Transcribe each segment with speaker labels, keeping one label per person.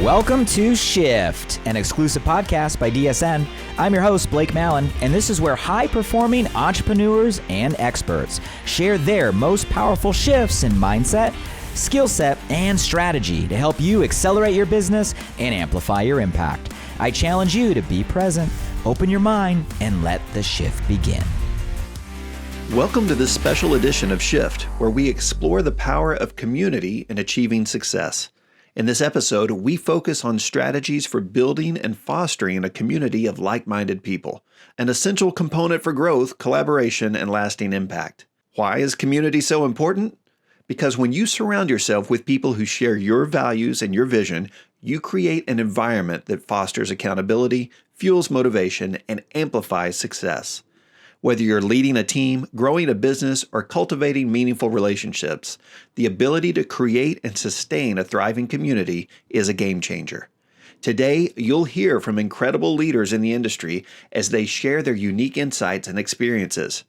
Speaker 1: Welcome to Shift, an exclusive podcast by DSN. I'm your host, Blake Mallon, and this is where high-performing entrepreneurs and experts share their most powerful shifts in mindset, skill set, and strategy to help you accelerate your business and amplify your impact. I challenge you to be present, open your mind, and let the shift begin.
Speaker 2: Welcome to this special edition of Shift, where we explore the power of community in achieving success. In this episode, we focus on strategies for building and fostering a community of like-minded people, an essential component for growth, collaboration, and lasting impact. Why is community so important? Because when you surround yourself with people who share your values and your vision, you create an environment that fosters accountability, fuels motivation, and amplifies success. Whether you're leading a team, growing a business, or cultivating meaningful relationships, the ability to create and sustain a thriving community is a game changer. Today, you'll hear from incredible leaders in the industry as they share their unique insights and experiences.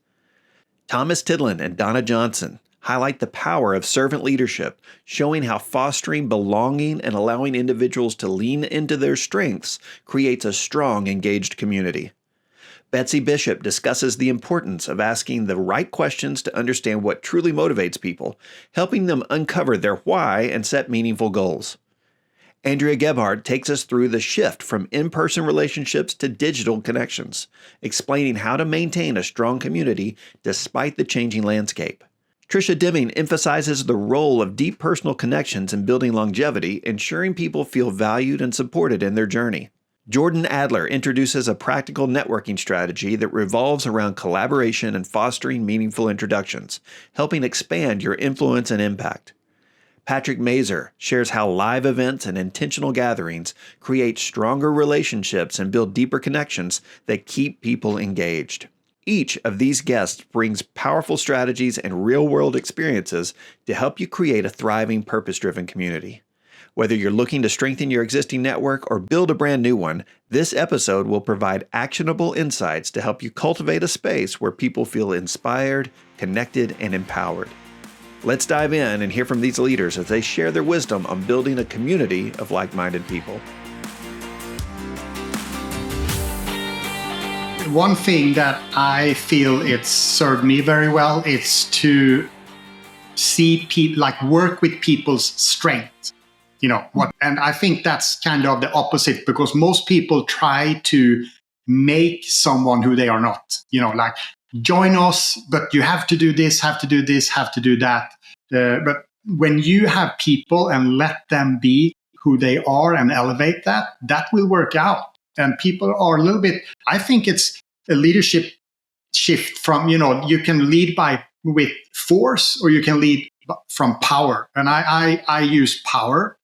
Speaker 2: Thomas Tidlund and Donna Johnson highlight the power of servant leadership, showing how fostering belonging and allowing individuals to lean into their strengths creates a strong, engaged community. Betsey Bishop discusses the importance of asking the right questions to understand what truly motivates people, helping them uncover their why and set meaningful goals. Andrea Gebhardt takes us through the shift from in-person relationships to digital connections, explaining how to maintain a strong community despite the changing landscape. Trisha Deming emphasizes the role of deep personal connections in building longevity, ensuring people feel valued and supported in their journey. Jordan Adler introduces a practical networking strategy that revolves around collaboration and fostering meaningful introductions, helping expand your influence and impact. Patrick Maser shares how live events and intentional gatherings create stronger relationships and build deeper connections that keep people engaged. Each of these guests brings powerful strategies and real-world experiences to help you create a thriving, purpose-driven community. Whether you're looking to strengthen your existing network or build a brand new one, this episode will provide actionable insights to help you cultivate a space where people feel inspired, connected, and empowered. Let's dive in and hear from these leaders as they share their wisdom on building a community of like-minded people.
Speaker 3: One thing that I feel it's served me very well, it's to see people, work with people's strengths. And I think that's kind of the opposite, because most people try to make someone who they are not, join us, but you have to do this, have to do this, have to do that. But when you have people and let them be who they are and elevate that, that will work out. And people are a little bit, I think it's a leadership shift from, you can lead with force, or you can lead from power. And I use power.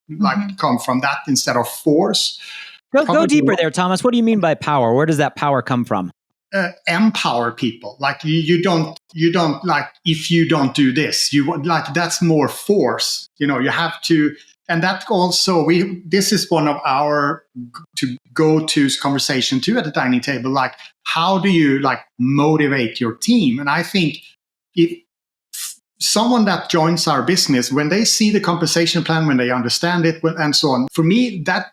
Speaker 3: Come from that instead of force.
Speaker 1: Go deeper there, Thomas. What do you mean by power? Where does that power come from?
Speaker 3: Empower people. You don't if you don't do this, you want, that's more force. You have to, and that also this is one of our to go-to conversation too at the dining table. How do you motivate your team? And I think if someone that joins our business, when they see the compensation plan, when they understand it, and so on, for me, that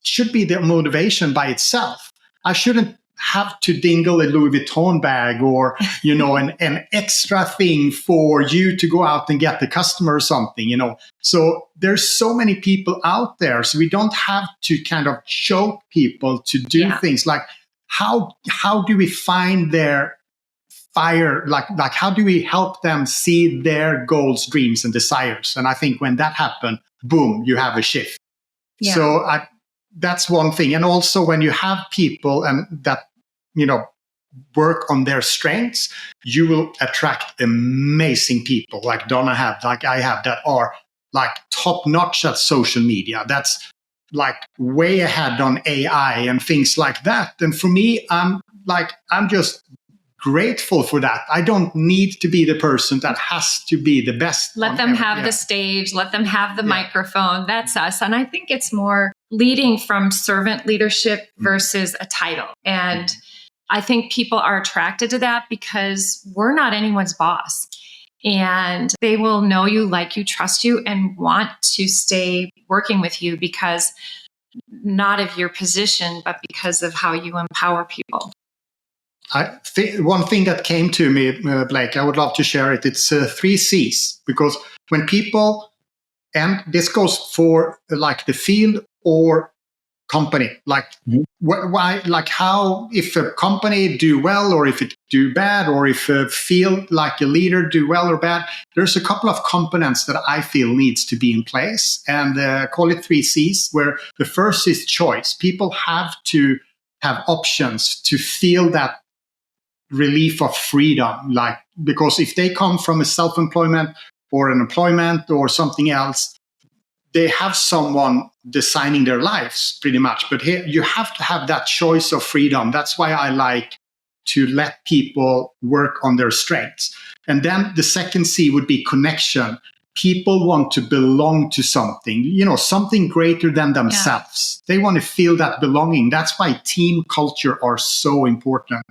Speaker 3: should be the motivation by itself. I shouldn't have to dingle a Louis Vuitton bag or, an extra thing for you to go out and get the customer or something, So there's so many people out there. So we don't have to kind of choke people to do things how do we find their fire, how do we help them see their goals, dreams, and desires? And I think when that happens, boom, you have a shift. Yeah. So that's one thing. And also when you have people and that, work on their strengths, you will attract amazing people like Donna had, like I have, that are top notch at social media. That's way ahead on AI and things like that. And for me, I'm just grateful for that. I don't need to be the person that has to be the best.
Speaker 4: Let them have the stage. Let them have the microphone. That's us. And I think it's more leading from servant leadership versus a title. And I think people are attracted to that because we're not anyone's boss. and they will know you, like you, trust you, and want to stay working with you because not of your position, but because of how you empower people.
Speaker 3: One thing that came to me, Blake, I would love to share it. It's 3 C's, because when people, and this goes for like the field or company, like why, like how, if a company do well or if it do bad, or if a field like a leader do well or bad, there's a couple of components that I feel needs to be in place, and call it 3 C's, where the first is choice. People have to have options to feel that relief of freedom, like, because if they come from a self-employment or an employment or something else, they have someone designing their lives pretty much. But here you have to have that choice of freedom. That's why I like to let people work on their strengths. And then the second C would be connection. People want to belong to something, something greater than themselves. Yeah. They want to feel that belonging. That's why team culture are so important.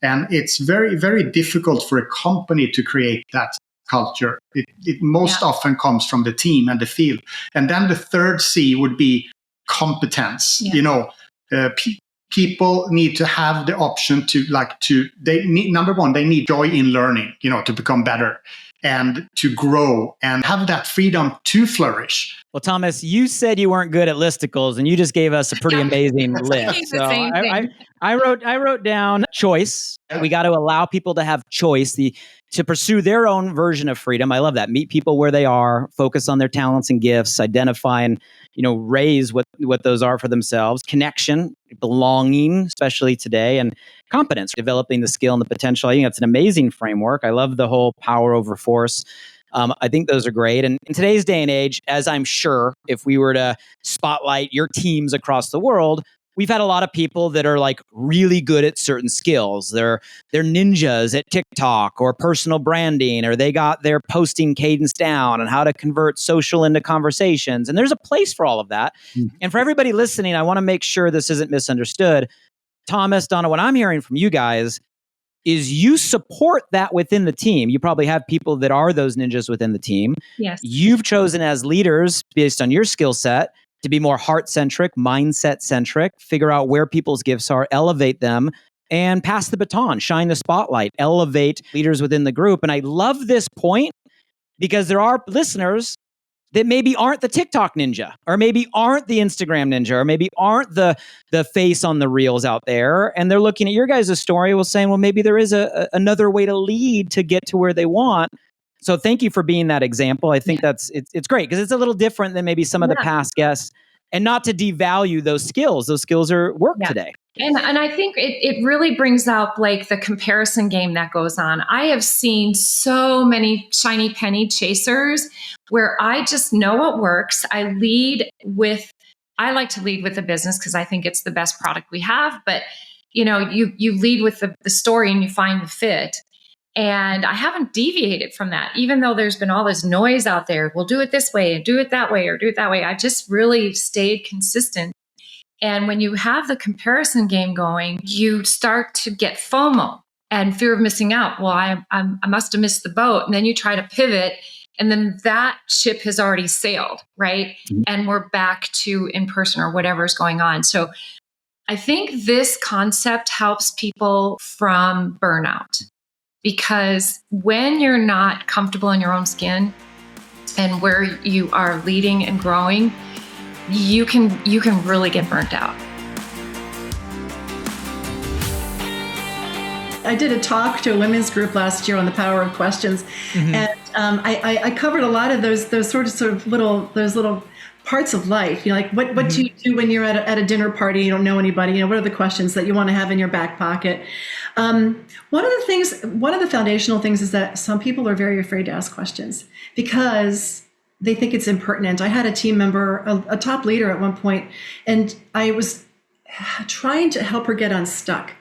Speaker 3: And it's very, very difficult for a company to create that culture. It most often comes from the team and the field. And then the third C would be competence. Yeah. People need to have the option number one, they need joy in learning, to become better and to grow and have that freedom to flourish.
Speaker 1: Well, Thomas, you said you weren't good at listicles, and you just gave us a pretty amazing list. So I wrote down choice. We got to allow people to have choice, to pursue their own version of freedom. I love that. Meet people where they are, focus on their talents and gifts, identify and raise what those are for themselves. Connection, belonging, especially today, and competence, developing the skill and the potential. I think that's an amazing framework. I love the whole power over force. I think those are great. And in today's day and age, as I'm sure if we were to spotlight your teams across the world, we've had a lot of people that are like really good at certain skills. They're ninjas at TikTok or personal branding, or they got their posting cadence down and how to convert social into conversations. And there's a place for all of that. Mm-hmm. And for everybody listening, I want to make sure this isn't misunderstood. Thomas, Donna, what I'm hearing from you guys is you support that within the team. You probably have people that are those ninjas within the team.
Speaker 4: Yes.
Speaker 1: You've chosen as leaders, based on your skill set, to be more heart-centric, mindset-centric, figure out where people's gifts are, elevate them, and pass the baton, shine the spotlight, elevate leaders within the group. And I love this point because there are listeners that maybe aren't the TikTok ninja, or maybe aren't the Instagram ninja, or maybe aren't the face on the reels out there. And they're looking at your guys' story, saying, well, maybe there is another way to lead to get to where they want. So thank you for being that example. I think it's great because it's a little different than maybe some of the past guests, and not to devalue those skills. Those skills are work today.
Speaker 4: And I think it really brings out, Blake, the comparison game that goes on. I have seen so many shiny penny chasers where I just know what works. I like to lead with the business because I think it's the best product we have. But, you lead with the story and you find the fit. And I haven't deviated from that, even though there's been all this noise out there. We'll do it this way and do it that way or do it that way. I just really stayed consistent. And when you have the comparison game going, you start to get FOMO and fear of missing out. Well, I must have missed the boat. And then you try to pivot, and then that ship has already sailed, right? Mm-hmm. And we're back to in person or whatever's going on. So I think this concept helps people from burnout. Because when you're not comfortable in your own skin and where you are leading and growing, you can really get burnt out.
Speaker 5: I did a talk to a women's group last year on the power of questions, and I covered a lot of those sort of little parts of life. Like what do you do when you're at a dinner party, you don't know anybody? What are the questions that you want to have in your back pocket? One of the foundational things is that some people are very afraid to ask questions because they think it's impertinent. I had a team member, a top leader at one point, and I was trying to help her get unstuck.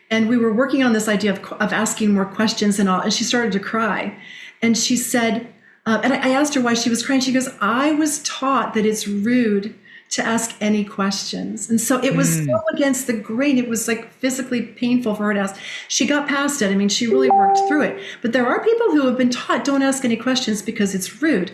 Speaker 5: And we were working on this idea of asking more questions and all, and she started to cry. And she said, and I asked her why she was crying. She goes, I was taught that it's rude to ask any questions. And so it was so against the grain. It was like physically painful for her to ask. She got past it. I mean, she really worked through it. But there are people who have been taught, don't ask any questions because it's rude.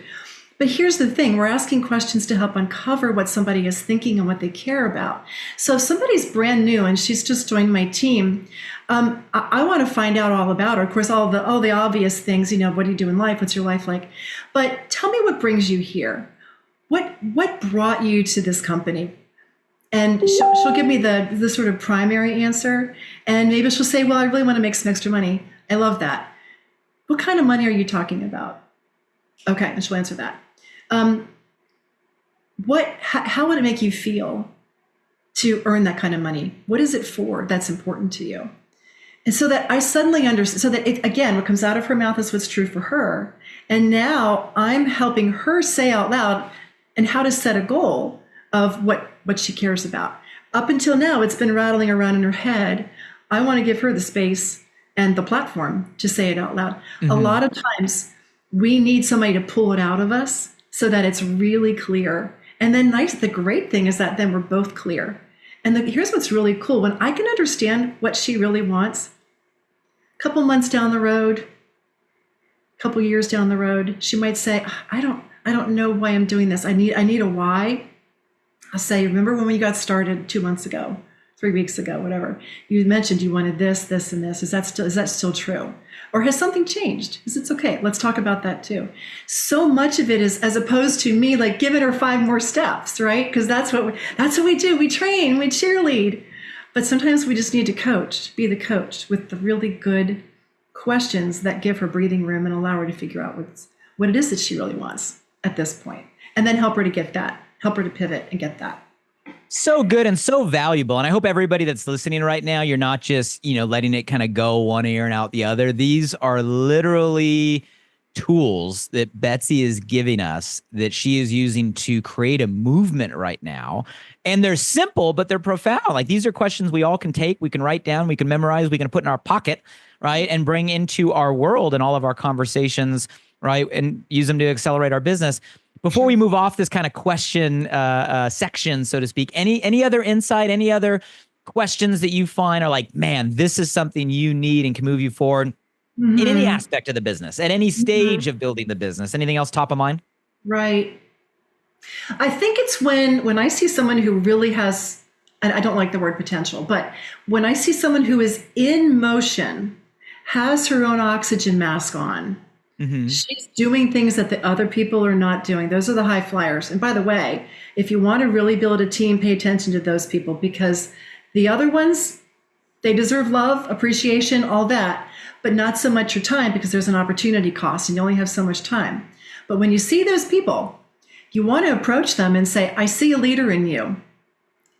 Speaker 5: But here's the thing, we're asking questions to help uncover what somebody is thinking and what they care about. So if somebody's brand new and she's just joined my team, I want to find out all about her. Of course, all the obvious things, you know, what do you do in life? What's your life like? But tell me what brings you here. What brought you to this company? And she'll give me the sort of primary answer. And maybe she'll say, well, I really want to make some extra money. I love that. What kind of money are you talking about? Okay, and she'll answer that. How would it make you feel to earn that kind of money? What is it for that's important to you? And so that I suddenly understand, so that it, again, what comes out of her mouth is what's true for her. And now I'm helping her say out loud and how to set a goal of what she cares about. Up until now, it's been rattling around in her head. I want to give her the space and the platform to say it out loud. Mm-hmm. A lot of times we need somebody to pull it out of us so that it's really clear. And then the great thing is that then we're both clear. And here's what's really cool. When I can understand what she really wants, a couple months down the road, a couple years down the road, she might say, I don't know why I'm doing this. I need a why. I'll say, remember when we got started 2 months ago, 3 weeks ago, whatever, you mentioned you wanted this, this, and this. Is that still true? Or has something changed? It's okay. Let's talk about that too. So much of it is, as opposed to me like giving her 5 more steps, right? Because that's what we do. We train, we cheerlead. But sometimes we just need to be the coach with the really good questions that give her breathing room and allow her to figure out what it is that she really wants at this point. And then help her to get that, help her to pivot and get that.
Speaker 1: So good and so valuable. And I hope everybody that's listening right now, you're not just, letting it kind of go one ear and out the other. These are literally tools that Betsey is giving us that she is using to create a movement right now. And they're simple, but they're profound. Like, these are questions we all can take, we can write down, we can memorize, we can put in our pocket, right? And bring into our world and all of our conversations, right? And use them to accelerate our business. Before we move off this kind of question section, so to speak, any other insight, any other questions that you find are like, man, this is something you need and can move you forward in any aspect of the business, at any stage of building the business? Anything else top of mind?
Speaker 5: Right. I think it's when I see someone who really has, and I don't like the word potential, but when I see someone who is in motion, has her own oxygen mask on, she's doing things that the other people are not doing. Those are the high flyers. And by the way, if you want to really build a team, pay attention to those people, because the other ones, they deserve love, appreciation, all that, but not so much your time, because there's an opportunity cost and you only have so much time. But when you see those people, you want to approach them and say, I see a leader in you.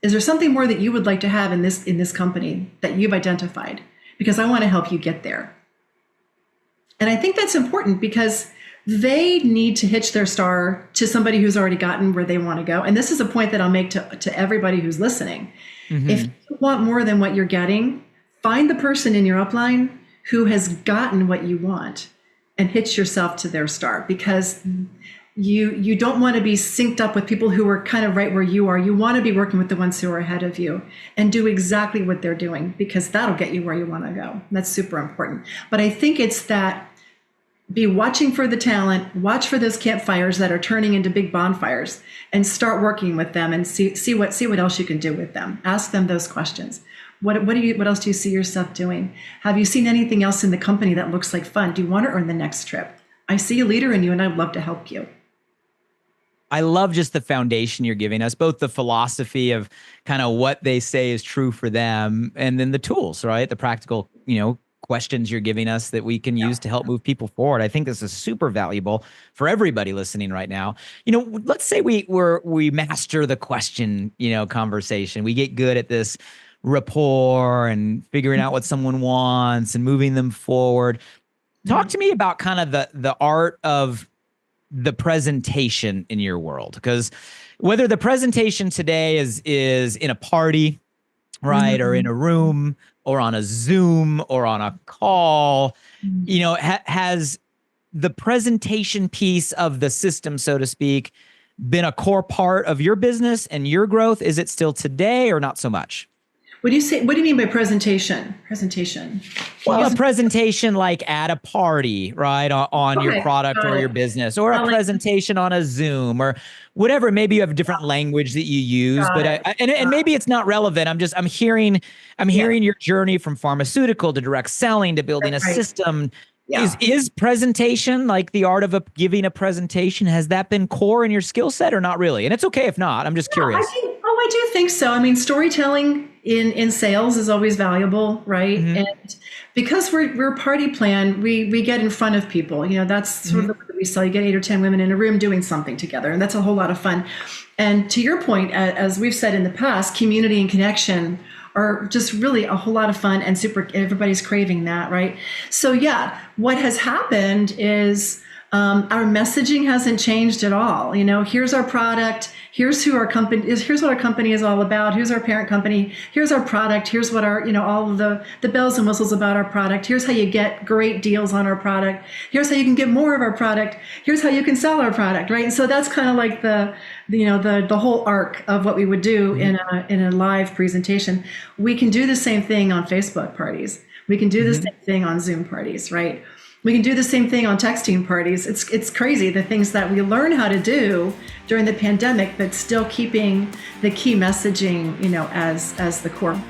Speaker 5: Is there something more that you would like to have in this company that you've identified? Because I want to help you get there. And I think that's important because they need to hitch their star to somebody who's already gotten where they want to go. And this is a point that I'll make to everybody who's listening. If you want more than what you're getting, find the person in your upline who has gotten what you want and hitch yourself to their star, because you don't want to be synced up with people who are kind of right where you are. You want to be working with the ones who are ahead of you and do exactly what they're doing, because that'll get you where you want to go. That's super important. But I think it's that, be watching for the talent, watch for those campfires that are turning into big bonfires, and start working with them and see what else you can do with them. Ask them those questions. What else do you see yourself doing? Have you seen anything else in the company that looks like fun? Do you want to earn the next trip? I see a leader in you and I'd love to help you.
Speaker 1: I love just the foundation you're giving us, both the philosophy of kind of what they say is true for them, and then the tools, right? The practical, questions you're giving us that we can use to help move people forward. I think this is super valuable for everybody listening right now. Let's say we master the question, conversation. We get good at this rapport and figuring out what someone wants and moving them forward. Talk to me about kind of the art of the presentation in your world, because whether the presentation today is in a party, right, or in a room, or on a Zoom, or on a call, has the presentation piece of the system, so to speak, been a core part of your business and your growth? Is it still today or not so much?
Speaker 5: What do you say? What do you mean by presentation? Presentation.
Speaker 1: Well, a presentation like at a party, right, on your product or your business, or a presentation on a Zoom or whatever. Maybe you have a different language that you use, but and maybe it's not relevant. I'm hearing your journey from pharmaceutical to direct selling to building a system. Yeah. Is presentation, like the art of giving a presentation, has that been core in your skill set or not really? And it's okay if not. I'm just curious.
Speaker 5: I do think so. I mean, storytelling in sales is always valuable, right? Mm-hmm. And because we're a party plan, we get in front of people. You know, that's sort of the way that we sell. You get 8 or 10 women in a room doing something together, and that's a whole lot of fun. And to your point, as we've said in the past, community and connection are just really a whole lot of fun, and everybody's craving that, right? So yeah, what has happened is our messaging hasn't changed at all. You know, here's our product. Here's who our company is. Here's what our company is all about. Here's our parent company. Here's our product. Here's what our, all of the bells and whistles about our product. Here's how you get great deals on our product. Here's how you can get more of our product. Here's how you can sell our product, right? And so that's kind of like the whole arc of what we would do in a live presentation. We can do the same thing on Facebook parties. We can do the same thing on Zoom parties, right? We can do the same thing on texting parties. It's crazy, the things that we learn how to do during the pandemic, but still keeping the key messaging, as the core.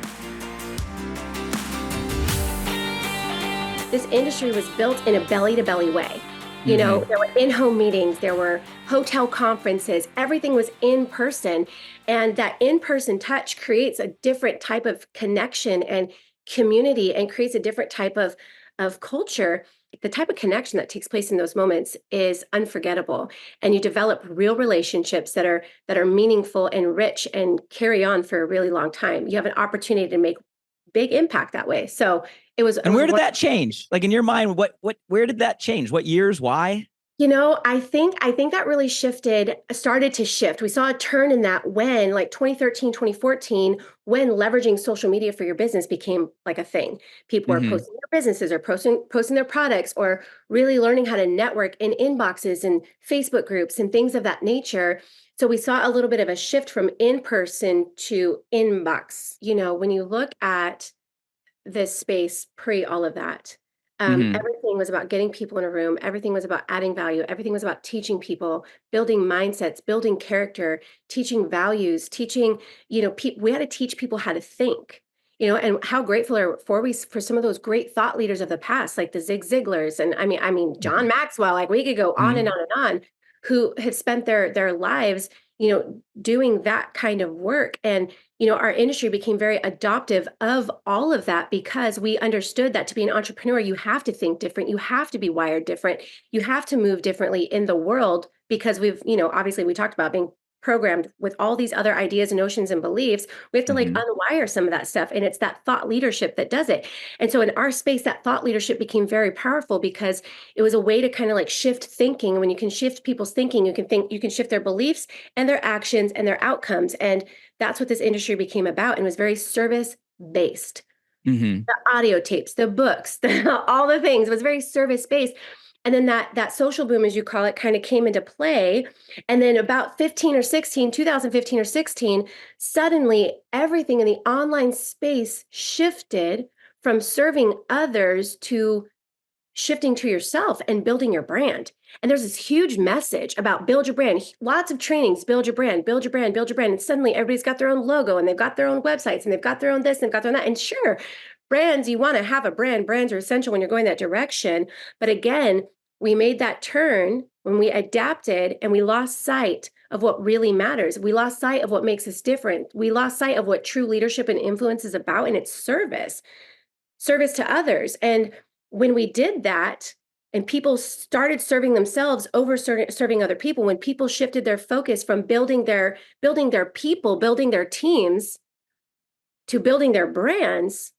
Speaker 6: This industry was built in a belly-to-belly way. You know, there were in-home meetings, there were hotel conferences, everything was in person. And that in-person touch creates a different type of connection and community and creates a different type of culture. The type of connection that takes place in those moments is unforgettable, and you develop real relationships that are meaningful and rich and carry on for a really long time. You have an opportunity to make big impact that way. So it was. And
Speaker 1: where did that change? Like in your mind, where did that change? What years? Why?
Speaker 6: I think that really started to shift. We saw a turn in that when, like 2013, 2014, when leveraging social media for your business became like a thing. People were posting their businesses or posting their products, or really learning how to network in inboxes and Facebook groups and things of that nature. So we saw a little bit of a shift from in-person to inbox. When you look at this space pre all of that, everything was about getting people in a room. Everything was about adding value. Everything was about teaching people, building mindsets, building character, teaching values, teaching, we had to teach people how to think, and how grateful are we for some of those great thought leaders of the past, like the Zig Ziglars. And I mean, John Maxwell, like we could go on and on and on, who had spent their lives, doing that kind of work. And our industry became very adoptive of all of that because we understood that to be an entrepreneur, you have to think different. You have to be wired different. You have to move differently in the world because we've, obviously we talked about being programmed with all these other ideas and notions and beliefs. We have to unwire some of that stuff. And it's that thought leadership that does it. And so in our space, that thought leadership became very powerful because it was a way to kind of like shift thinking. When you can shift people's thinking, you can shift their beliefs and their actions and their outcomes. And that's what this industry became about, and was very service-based. The audio tapes, the books, all the things, it was very service-based. And then that social boom, as you call it, kind of came into play. And then about 2015 or 16, suddenly everything in the online space shifted from serving others to shifting to yourself and building your brand. And there's this huge message about build your brand, lots of trainings, build your brand, build your brand, build your brand. And suddenly everybody's got their own logo, and they've got their own websites, and they've got their own this and they've got their own that. And sure, brands, you want to have a brand. Brands are essential when you're going that direction. But again, we made that turn when we adapted, and we lost sight of what really matters. We lost sight of what makes us different. We lost sight of what true leadership and influence is about, and it's service to others. And when we did that, and people started serving themselves over serving other people, when people shifted their focus from building their people, building their teams, to building their brands,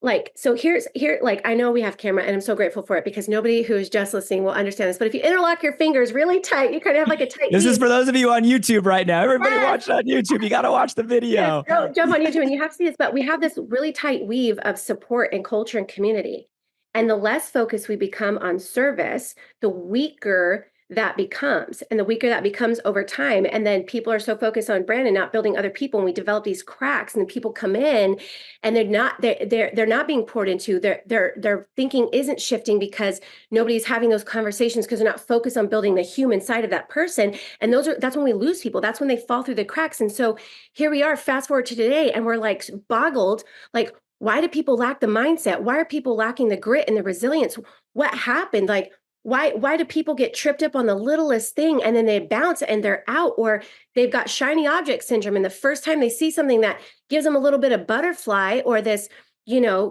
Speaker 6: like, so here, like, I know we have camera, and I'm so grateful for it because nobody who is just listening will understand this. But if you interlock your fingers really tight, you kind of have like a tight.
Speaker 1: This is for those of you on YouTube right now. Everybody watch on YouTube. You got to watch the video.
Speaker 6: Yes, go jump on YouTube and you have to see this. But we have this really tight weave of support and culture and community. And the less focused we become on service, the weaker that becomes, and the weaker that becomes over time. And then people are so focused on brand and not building other people, and we develop these cracks, and then people come in and they're not being poured into. Their thinking isn't shifting because nobody's having those conversations, because they're not focused on building the human side of that person. And that's when we lose people. That's when they fall through the cracks. And so here we are, fast forward to today, and we're like boggled, like, why do people lack the mindset? Why are people lacking the grit and the resilience? What happened? Like, why do people get tripped up on the littlest thing and then they bounce and they're out, or they've got shiny object syndrome, and the first time they see something that gives them a little bit of butterfly, or this,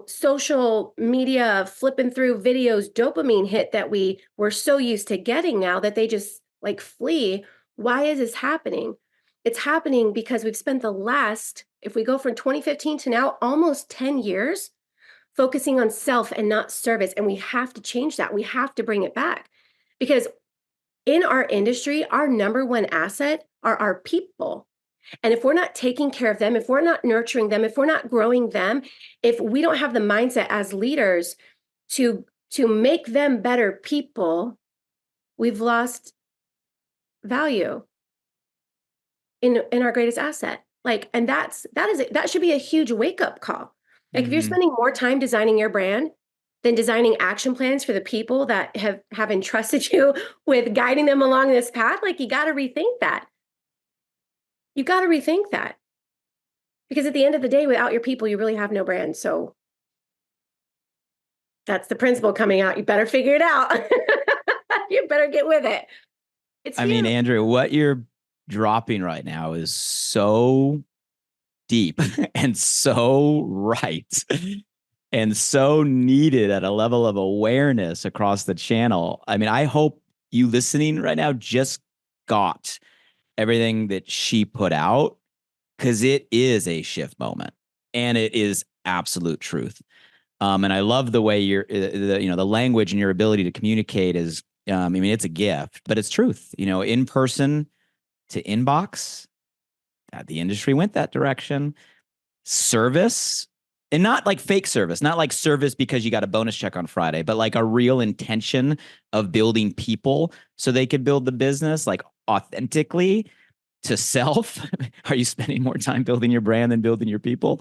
Speaker 6: social media flipping through videos dopamine hit that we were so used to getting now, that they just like flee. Why is this happening? It's happening because we've spent the last, if we go from 2015 to now, almost 10 years focusing on self and not service. And we have to change that. We have to bring it back, because in our industry, our number one asset are our people. And if we're not taking care of them, if we're not nurturing them, if we're not growing them, if we don't have the mindset as leaders to make them better people, we've lost value in our greatest asset. And that should be a huge wake-up call. Like, if you're spending more time designing your brand than designing action plans for the people that have entrusted you with guiding them along this path, like, you got to rethink that. You got to rethink that. Because at the end of the day, without your people, you really have no brand. So that's the principle coming out. You better figure it out. You better get with it.
Speaker 1: I mean, Andrea, what you're dropping right now is so deep and so right and so needed at a level of awareness across the channel. I mean, I hope you listening right now just got everything that she put out, because it is a shift moment and it is absolute truth. And I love the way the language and your ability to communicate is, it's a gift, but it's truth. In person to inbox, the industry went that direction. Service, and not like fake service, not like service because you got a bonus check on Friday, but like a real intention of building people so they could build the business like authentically to self. Are you spending more time building your brand than building your people?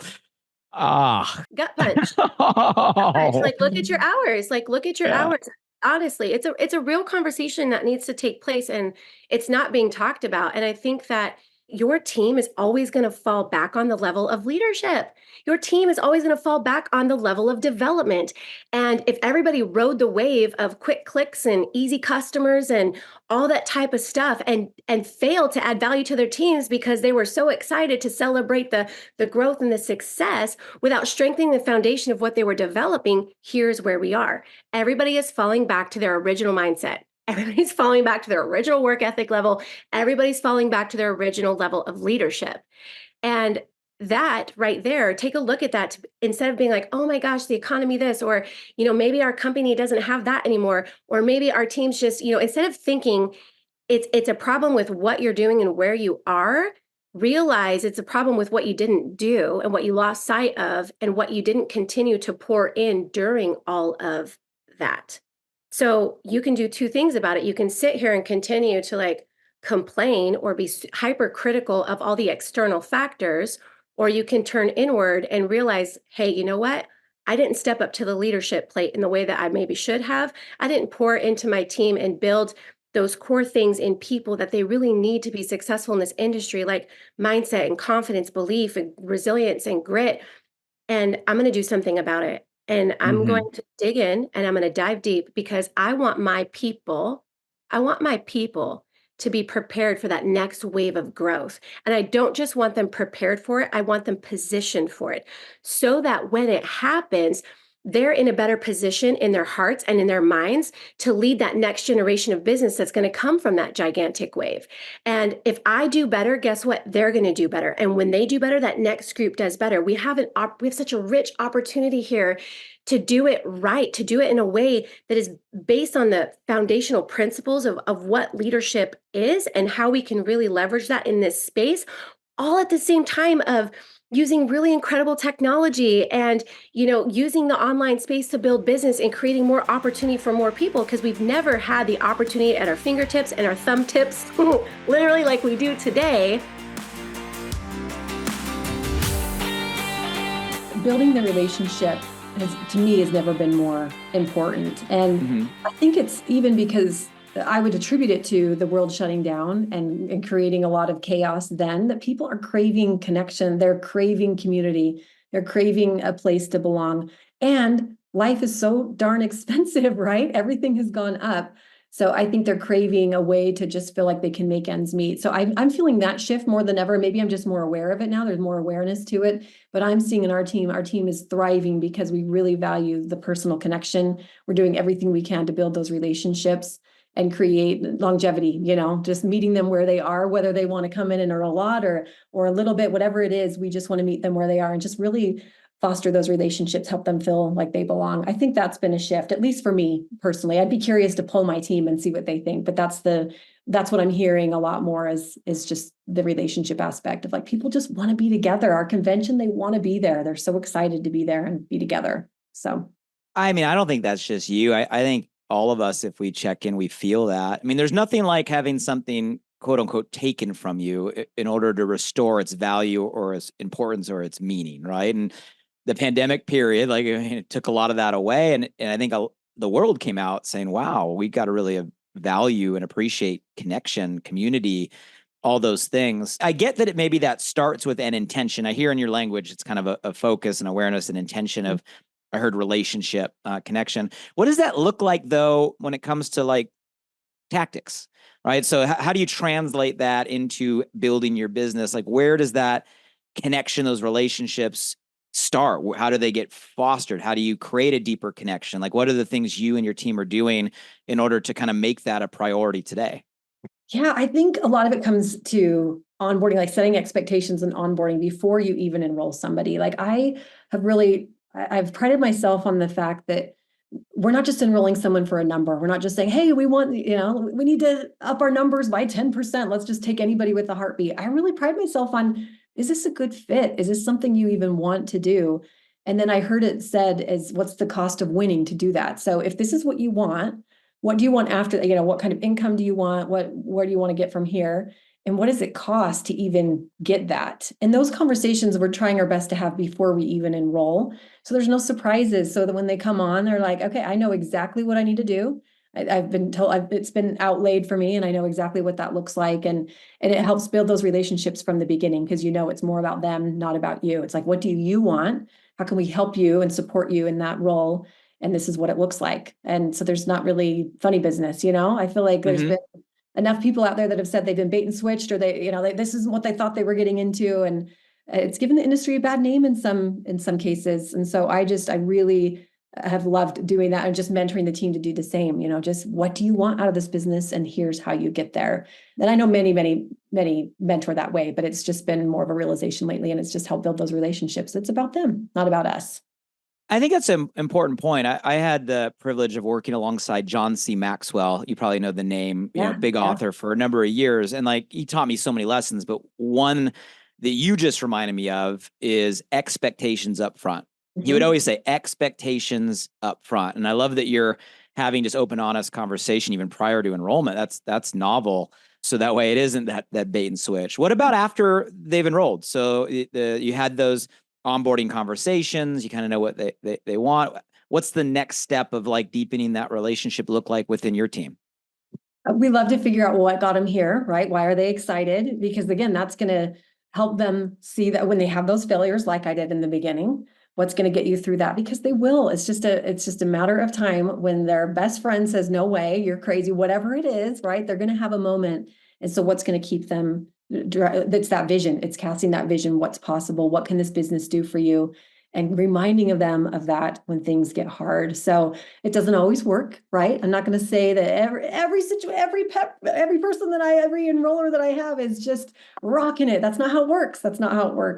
Speaker 6: Gut punch. Like, look at your hours. Like, look at your hours. Honestly, it's a real conversation that needs to take place, and it's not being talked about. And I think that your team is always going to fall back on the level of leadership. Your team is always going to fall back on the level of development. And if everybody rode the wave of quick clicks and easy customers and all that type of stuff and failed to add value to their teams because they were so excited to celebrate the growth and the success without strengthening the foundation of what they were developing, here's where we are. Everybody is falling back to their original mindset. Everybody's falling back to their original work ethic level. Everybody's falling back to their original level of leadership. And that right there, take a look at that instead of being like, oh my gosh, the economy this, or, maybe our company doesn't have that anymore. Or maybe our team's just, instead of thinking it's a problem with what you're doing and where you are, realize it's a problem with what you didn't do and what you lost sight of and what you didn't continue to pour in during all of that. So you can do two things about it. You can sit here and continue to complain or be hypercritical of all the external factors, or you can turn inward and realize, hey, you know what? I didn't step up to the leadership plate in the way that I maybe should have. I didn't pour into my team and build those core things in people that they really need to be successful in this industry, like mindset and confidence, belief and resilience and grit. And I'm going to do something about it. And I'm going to dig in and I'm going to dive deep, because I want my people to be prepared for that next wave of growth. And I don't just want them prepared for it. I want them positioned for it, so that when it happens, they're in a better position in their hearts and in their minds to lead that next generation of business that's going to come from that gigantic wave. And if I do better, guess what? They're going to do better. And when they do better, that next group does better. We have such a rich opportunity here to do it right, to do it in a way that is based on the foundational principles of what leadership is and how we can really leverage that in this space, all at the same time of using really incredible technology and, using the online space to build business and creating more opportunity for more people, because we've never had the opportunity at our fingertips and our thumb tips, literally like we do today.
Speaker 7: Building the relationship to me has never been more important. And I think it's even because I would attribute it to the world shutting down and creating a lot of chaos then, that people are craving connection. They're craving community. They're craving a place to belong. And life is so darn expensive, right? Everything has gone up. So I think they're craving a way to just feel like they can make ends meet. So I'm feeling that shift more than ever. Maybe I'm just more aware of it now. There's more awareness to it. But I'm seeing in our team is thriving because we really value the personal connection. We're doing everything we can to build those relationships and create longevity, just meeting them where they are, whether they want to come in and earn a lot or a little bit, whatever it is, we just want to meet them where they are and just really foster those relationships, help them feel like they belong. I think that's been a shift, at least for me personally. I'd be curious to poll my team and see what they think, but that's what I'm hearing a lot more is just the relationship aspect of like, people just want to be together. Our convention, they want to be there. They're so excited to be there and be together. So,
Speaker 1: I mean, I don't think that's just you. I think all of us, if we check in, we feel that. I mean, there's nothing like having something quote unquote taken from you in order to restore its value or its importance or its meaning, right? And the pandemic period, it took a lot of that away. And I think the world came out saying, wow, we got to really value and appreciate connection, community, all those things. I get that maybe that starts with an intention. I hear in your language, it's kind of a focus and awareness and intention of, I heard relationship, connection. What does that look like though, when it comes to like tactics, right? So how do you translate that into building your business? Like, where does that connection, those relationships start? How do they get fostered? How do you create a deeper connection? Like, what are the things you and your team are doing in order to kind of make that a priority today?
Speaker 7: Yeah, I think a lot of it comes to onboarding, like setting expectations and onboarding before you even enroll somebody. Like I've prided myself on the fact that we're not just enrolling someone for a number. We're not just saying, hey, we need to up our numbers by 10%. Let's just take anybody with a heartbeat. I really pride myself on, is this a good fit? Is this something you even want to do? And then I heard it said as, what's the cost of winning to do that? So if this is what you want, what do you want after, what kind of income do you want? Where do you want to get from here? And what does it cost to even get that? And those conversations we're trying our best to have before we even enroll. So there's no surprises. So that when they come on, they're like, okay, I know exactly what I need to do. I've been told it's been outlaid for me and I know exactly what that looks like. And it helps build those relationships from the beginning because it's more about them, not about you. It's like, what do you want? How can we help you and support you in that role? And this is what it looks like. And so there's not really funny business, I feel like there's been enough people out there that have said they've been bait and switched or this isn't what they thought they were getting into. And it's given the industry a bad name in some cases. And so I really have loved doing that and just mentoring the team to do the same, just what do you want out of this business? And here's how you get there. And I know many, many, many mentor that way, but it's just been more of a realization lately. And it's just helped build those relationships. It's about them, not about us.
Speaker 1: I think that's an important point. I had the privilege of working alongside John C. Maxwell. You probably know the name, big author for a number of years. And he taught me so many lessons, but one that you just reminded me of is expectations up front. He would always say expectations up front. And I love that you're having just open, honest conversation even prior to enrollment. That's novel. So that way it isn't that bait and switch. What about after they've enrolled? So you had those onboarding conversations, you kind of know what they want. What's the next step of deepening that relationship look like within your team?
Speaker 7: We love to figure out what got them here, right? Why are they excited? Because again, that's going to help them see that when they have those failures, like I did in the beginning, what's going to get you through that? Because they will. It's just a matter of time when their best friend says, no way, you're crazy, whatever it is, right? They're going to have a moment. And so what's going to keep them? That's that vision. It's casting that vision. What's possible? What can this business do for you? And reminding of them of that when things get hard. So it doesn't always work, right? I'm not going to say that every enroller that I have is just rocking it. That's not how it works.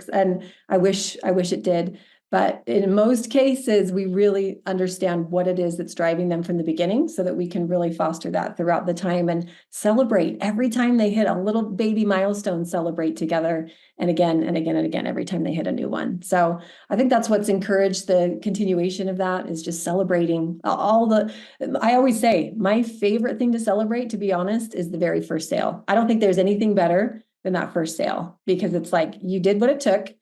Speaker 7: And I wish it did. But in most cases, we really understand what it is that's driving them from the beginning so that we can really foster that throughout the time and celebrate every time they hit a little baby milestone, celebrate together and again and again and again every time they hit a new one. So I think that's what's encouraged the continuation of that, is just celebrating I always say my favorite thing to celebrate, to be honest, is the very first sale. I don't think there's anything better than that first sale, because it's like you did what it took.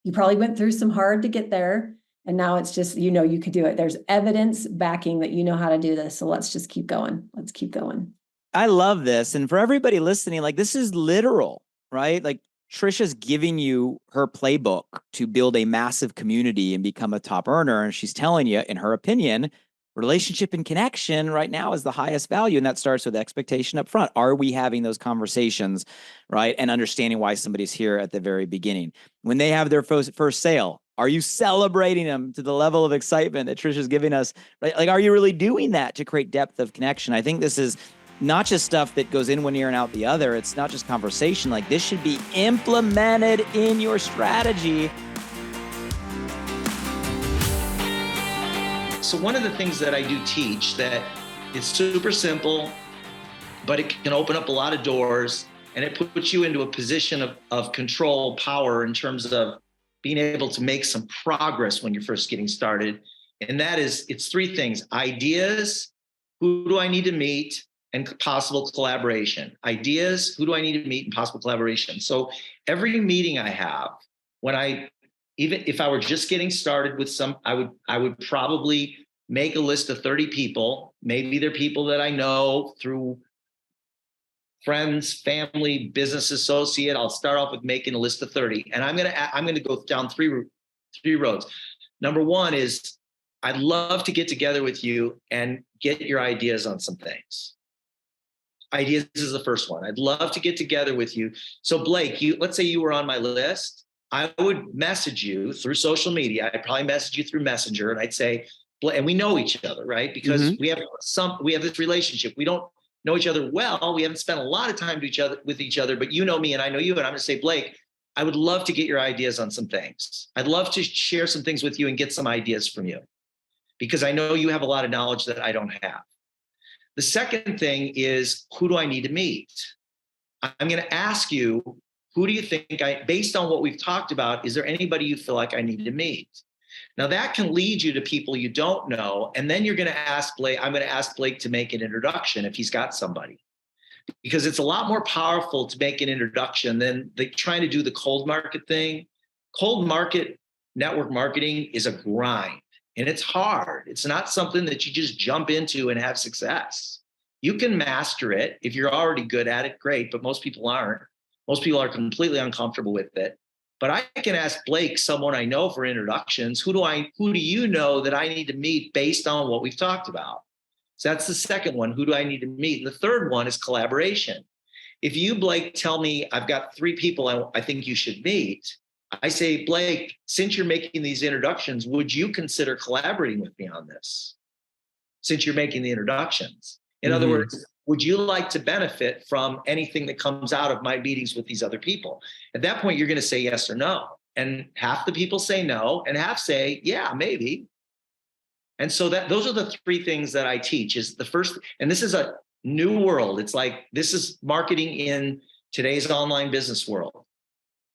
Speaker 7: You probably went through some hard to get there. And now it's just, you could do it. There's evidence backing that you know how to do this. So let's just keep going. Let's keep going.
Speaker 1: I love this. And for everybody listening, like, this is literal, right? Like, Trisha's giving you her playbook to build a massive community and become a top earner. And she's telling you, in her opinion, relationship and connection right now is the highest value. And that starts with expectation up front. Are we having those conversations, right? And understanding why somebody's here at the very beginning. When they have their first sale, are you celebrating them to the level of excitement that Trisha's giving us, right? Like, are you really doing that to create depth of connection? I think this is not just stuff that goes in one ear and out the other. It's not just conversation. Like, this should be implemented in your strategy.
Speaker 8: So one of the things that I do teach that is super simple, but it can open up a lot of doors, and it puts you into a position of control, power, in terms of being able to make some progress when you're first getting started. And that is, it's three things: ideas, who do I need to meet, and possible collaboration. Ideas, who do I need to meet, and possible collaboration. So every meeting I have, even if I were just getting started with I would probably make a list of 30 people. Maybe they're people that I know through friends, family, business associate. I'll start off with making a list of 30. And I'm gonna go down three roads. Number one is, I'd love to get together with you and get your ideas on some things. Ideas is the first one. I'd love to get together with you. So Blake, let's say you were on my list. I would message you through social media. I'd probably message you through Messenger, and I'd say, and we know each other, right? Because we have this relationship. We don't know each other well. We haven't spent a lot of time with each other, but you know me and I know you. And I'm going to say, Blake, I would love to get your ideas on some things. I'd love to share some things with you and get some ideas from you, because I know you have a lot of knowledge that I don't have. The second thing is, who do I need to meet? I'm going to ask you, who do you think based on what we've talked about, is there anybody you feel like I need to meet? Now that can lead you to people you don't know. And then you're going to ask Blake, I'm going to ask Blake to make an introduction if he's got somebody, because it's a lot more powerful to make an introduction than trying to do the cold market thing. Cold market network marketing is a grind, and it's hard. It's not something that you just jump into and have success. You can master it. If you're already good at it, great, but most people aren't. Most people are completely uncomfortable with it. But I can ask Blake, someone I know, for introductions. Who do you know that I need to meet based on what we've talked about? So that's the second one. Who do I need to meet? And the third one is collaboration. If you, Blake, tell me I've got 3 people I think you should meet, I say, Blake, since you're making these introductions, would you consider collaborating with me on this? Since you're making the introductions. In other words, would you like to benefit from anything that comes out of my meetings with these other people? At that point, you're going to say yes or no. And half the people say no, and half say, yeah, maybe. And so those are the 3 things that I teach. Is the first, and this is a new world. It's like, this is marketing in today's online business world.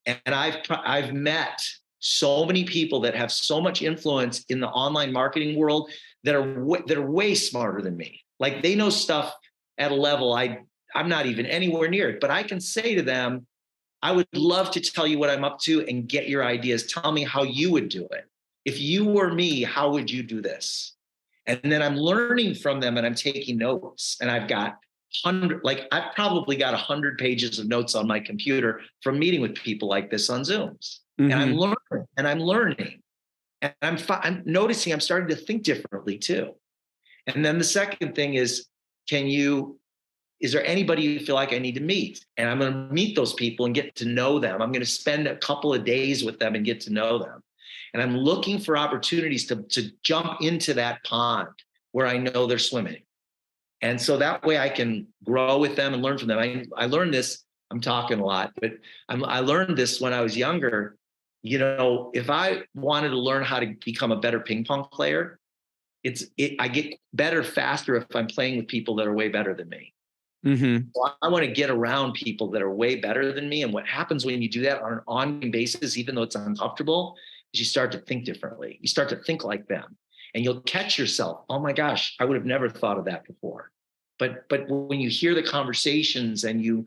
Speaker 8: And I've met so many people that have so much influence in the online marketing world that are way smarter than me. Like, they know stuff at a level I'm not even anywhere near it. But I can say to them, I would love to tell you what I'm up to and get your ideas. Tell me how you would do it. If you were me, how would you do this? And then I'm learning from them, and I'm taking notes. And I've probably got 100 pages of notes on my computer from meeting with people like this on Zooms. And I'm learning. And I'm noticing I'm starting to think differently too. And then the second thing is, is there anybody you feel like I need to meet? And I'm going to meet those people and get to know them. I'm going to spend a couple of days with them and get to know them. And I'm looking for opportunities to jump into that pond where I know they're swimming. And so that way I can grow with them and learn from them. I learned this, I'm talking a lot, but I learned this when I was younger. if I wanted to learn how to become a better ping pong player, I get better faster if I'm playing with people that are way better than me.
Speaker 9: Mm-hmm.
Speaker 8: So I want to get around people that are way better than me. And what happens when you do that on an ongoing basis, even though it's uncomfortable, is you start to think differently. You start to think like them, and you'll catch yourself. Oh my gosh, I would have never thought of that before. But when you hear the conversations and you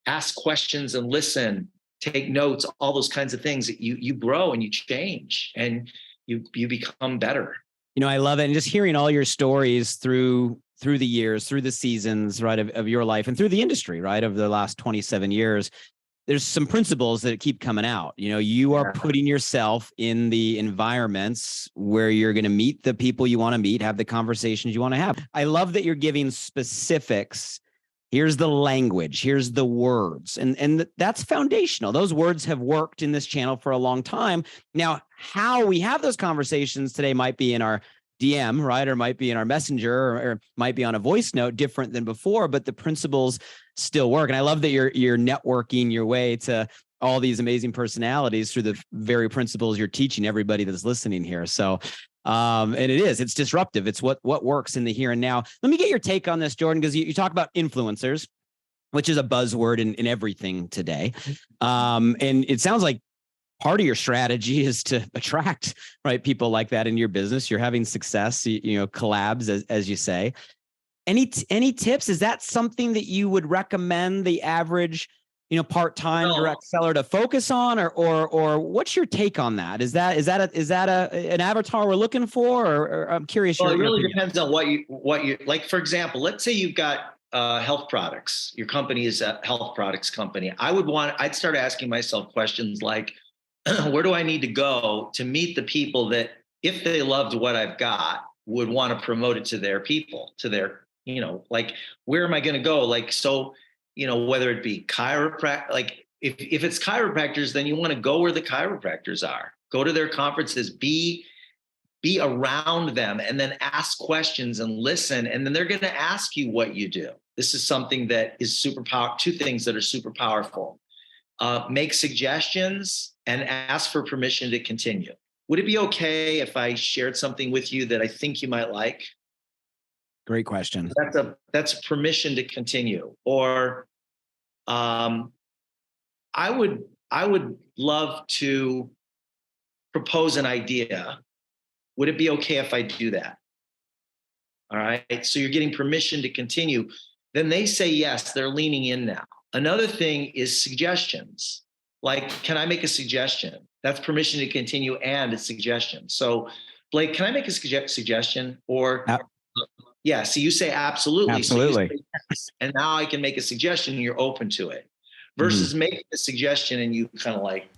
Speaker 8: ask questions and listen, take notes, all those kinds of things, you grow and you change and you become better.
Speaker 9: I love it. And just hearing all your stories through the years, through the seasons, right, of your life and through the industry, right, of the last 27 years, there's some principles that keep coming out. You are putting yourself in the environments where you're going to meet the people you want to meet, have the conversations you want to have. I love that you're giving specifics. Here's the language, here's the words. And that's foundational. Those words have worked in this channel for a long time. Now, how we have those conversations today might be in our DM, right? Or might be in our messenger, or might be on a voice note, different than before, but the principles still work. And I love that you're networking your way to all these amazing personalities through the very principles you're teaching everybody that's listening here. So, and it's disruptive. It's what works in the here and now. Let me get your take on this, Jordan, because you talk about influencers, which is a buzzword in everything today. And it sounds like part of your strategy is to attract, right, people like that in your business. You're having success, collabs, as you say. Any tips? Is that something that you would recommend the average, part-time direct seller to focus on, or what's your take on that? Is that an avatar we're looking for, or I'm curious.
Speaker 8: Well, it really depends on what you like. For example, let's say you've got health products. Your company is a health products company. I'd start asking myself questions like, where do I need to go to meet the people that, if they loved what I've got, would want to promote it to their people, to their, like, where am I going to go? Like, so, whether it be chiropractic, like if it's chiropractors, then you want to go where the chiropractors are, go to their conferences, be around them, and then ask questions and listen. And then they're going to ask you what you do. This is something that is super powerful. Two things that are super powerful. Make suggestions and ask for permission to continue. Would it be okay if I shared something with you that I think you might like?
Speaker 9: Great question.
Speaker 8: That's permission to continue. Or I would love to propose an idea. Would it be okay if I do that? All right. So you're getting permission to continue. Then they say yes, they're leaning in now. Another thing is suggestions. Like, can I make a suggestion? That's permission to continue and it's suggestion. So, Blake, can I make a suggestion? Or, yeah, so you say absolutely.
Speaker 9: Absolutely.
Speaker 8: So yes, and now I can make a suggestion and you're open to it. Versus making a suggestion and you kind of like,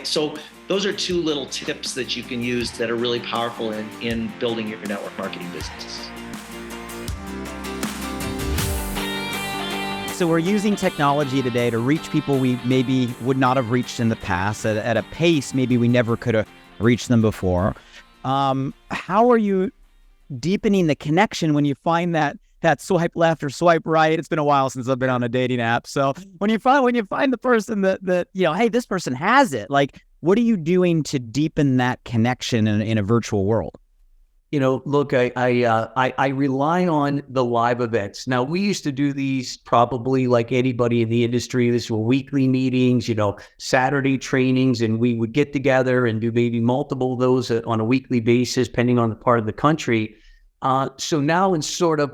Speaker 8: so those are two little tips that you can use that are really powerful in building your network marketing business.
Speaker 1: So we're using technology today to reach people we maybe would not have reached in the past at a pace maybe we never could have reached them before. How are you deepening the connection when you find that swipe left or swipe right? It's been a while since I've been on a dating app. So when you find the person that hey, this person has it, like, what are you doing to deepen that connection in a virtual world?
Speaker 10: Look, I rely on the live events. Now, we used to do these probably like anybody in the industry. This were weekly meetings, Saturday trainings, and we would get together and do maybe multiple of those on a weekly basis, depending on the part of the country. So now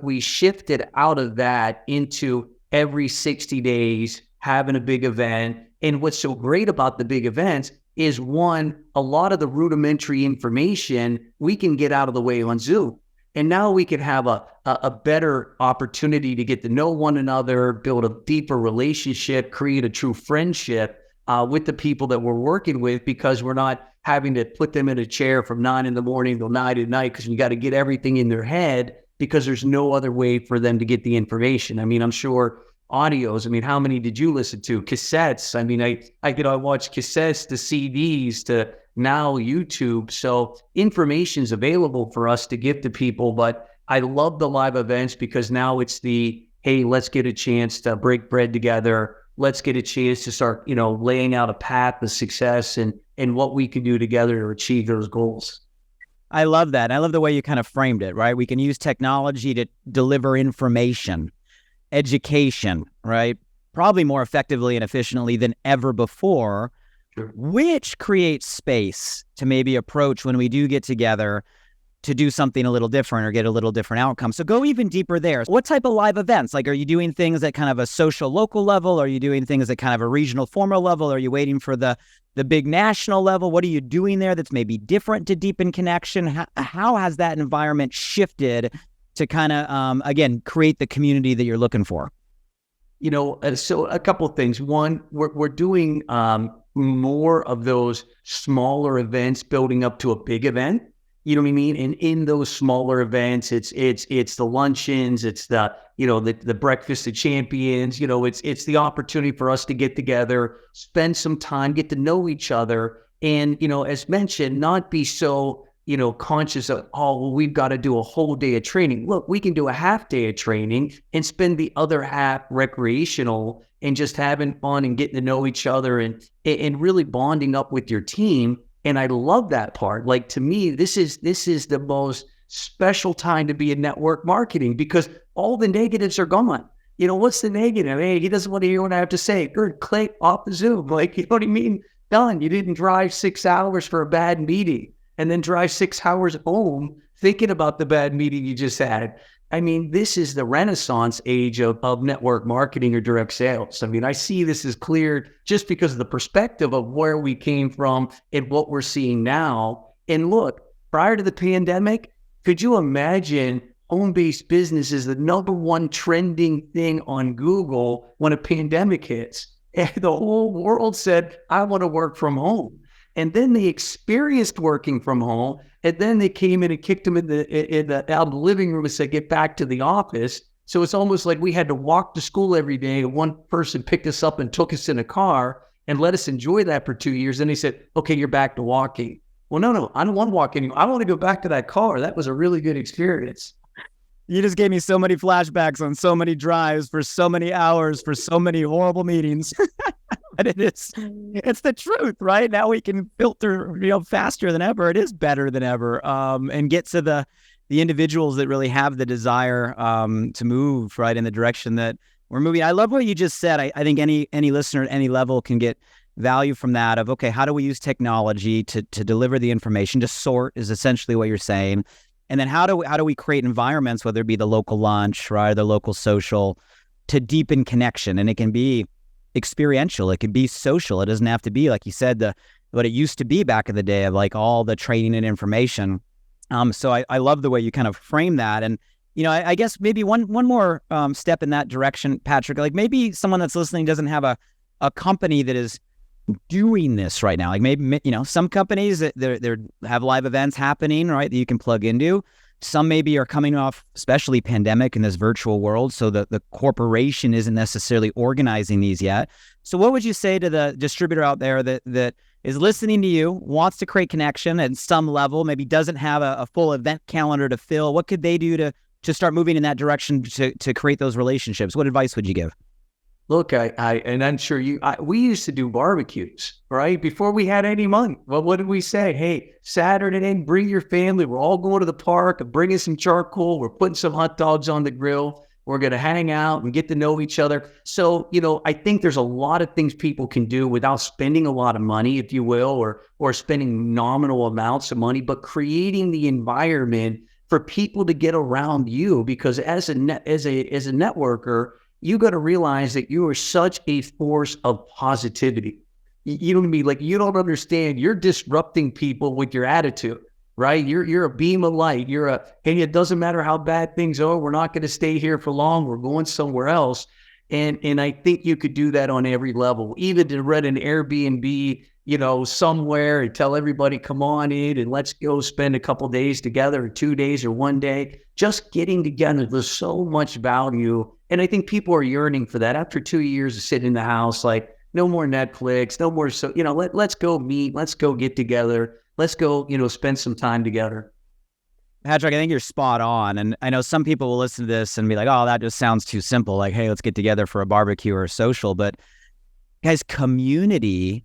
Speaker 10: we shifted out of that into every 60 days, having a big event. And what's so great about the big events is, one, a lot of the rudimentary information we can get out of the way on Zoom. And now we can have a better opportunity to get to know one another, build a deeper relationship, create a true friendship with the people that we're working with, because we're not having to put them in a chair from 9 a.m. till 9 p.m, because we got to get everything in their head, because there's no other way for them to get the information. I mean, I'm sure audios. I mean, how many did you listen to? Cassettes. I mean, I watch cassettes to CDs to now YouTube. So information's available for us to give to people. But I love the live events because now it's hey, let's get a chance to break bread together, let's get a chance to start, laying out a path of success and what we can do together to achieve those goals.
Speaker 9: I love that. I love the way you kind of framed it, right? We can use technology to deliver information, education, right? Probably more effectively and efficiently than ever before,
Speaker 10: Sure.
Speaker 9: Which creates space to maybe approach when we do get together to do something a little different or get a little different outcome. So go even deeper there. What type of live events? Like, are you doing things at kind of a social local level? Are you doing things at kind of a regional formal level? Are you waiting for the big national level? What are you doing there that's maybe different to deepen connection? How has that environment shifted to kind of, again, create the community that you're looking for?
Speaker 10: So a couple of things. One, we're doing more of those smaller events building up to a big event. You know what I mean? And in those smaller events, it's the luncheons, it's the breakfast of champions. It's the opportunity for us to get together, spend some time, get to know each other, and as mentioned, not be so conscious of, oh, well, we've got to do a whole day of training. Look, we can do a half day of training and spend the other half recreational and just having fun and getting to know each other and really bonding up with your team. And I love that part. Like, to me, this is the most special time to be in network marketing because all the negatives are gone. What's the negative? Hey, he doesn't want to hear what I have to say. Good, click off the Zoom. Like, you know what I mean? Done. You didn't drive 6 hours for a bad meeting and then drive 6 hours home thinking about the bad meeting you just had. I mean, this is the renaissance age of network marketing or direct sales. I mean, I see this as clear just because of the perspective of where we came from and what we're seeing now. And look, prior to the pandemic, could you imagine home-based business is the number one trending thing on Google when a pandemic hits? And the whole world said, I want to work from home. And then they experienced working from home, and then they came in and kicked them out of the living room and said, get back to the office. So it's almost like we had to walk to school every day, and one person picked us up and took us in a car and let us enjoy that for 2 years. And they said, okay, you're back to walking. Well, no, I don't want to walk anymore. I want to go back to that car. That was a really good experience.
Speaker 9: You just gave me so many flashbacks on so many drives for so many hours for so many horrible meetings. And it's the truth, right? Now we can filter, faster than ever. It is better than ever, and get to the individuals that really have the desire to move right in the direction that we're moving. I love what you just said. I think any listener at any level can get value from that. Of okay, how do we use technology to deliver the information? To sort is essentially what you're saying, and then how do we create environments, whether it be the local lunch, right, the local social, to deepen connection, and it can be experiential. It can be social. It doesn't have to be, like you said, what it used to be back in the day of like all the training and information. So I love the way you kind of frame that. And, I guess maybe one more step in that direction, Patrick, like maybe someone that's listening doesn't have a company that is doing this right now. Like maybe, some companies that they have live events happening, right, that you can plug into. Some maybe are coming off, especially pandemic in this virtual world, so the corporation isn't necessarily organizing these yet. So what would you say to the distributor out there that is listening to you, wants to create connection at some level, maybe doesn't have a full event calendar to fill? What could they do to start moving in that direction to create those relationships? What advice would you give?
Speaker 10: Look, and I'm sure we used to do barbecues, right? Before we had any money. Well, what did we say? Hey, Saturday night, bring your family. We're all going to the park. Bring us some charcoal. We're putting some hot dogs on the grill. We're going to hang out and get to know each other. So, I think there's a lot of things people can do without spending a lot of money, if you will, or spending nominal amounts of money, but creating the environment for people to get around you. Because as a networker, you got to realize that you are such a force of positivity. You know what I mean? Like, you don't understand. You're disrupting people with your attitude, right? You're a beam of light. Hey, it doesn't matter how bad things are. We're not going to stay here for long. We're going somewhere else. And I think you could do that on every level, even to rent an Airbnb, somewhere and tell everybody, come on in and let's go spend a couple of days together, or 2 days or 1 day, just getting together. There's so much value. And I think people are yearning for that after 2 years of sitting in the house, like no more Netflix, no more. So, let's go meet, let's go get together. Let's go, spend some time together.
Speaker 9: Patrick, I think you're spot on. And I know some people will listen to this and be like, oh, that just sounds too simple. Like, hey, let's get together for a barbecue or a social. But guys, community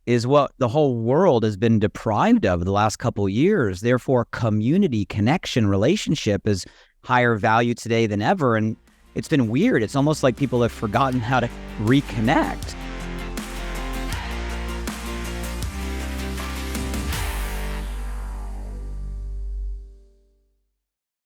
Speaker 9: is what the whole world has been deprived of the last couple of years. Therefore, community, connection, relationship is higher value today than ever. And it's been weird. It's almost like people have forgotten how to reconnect.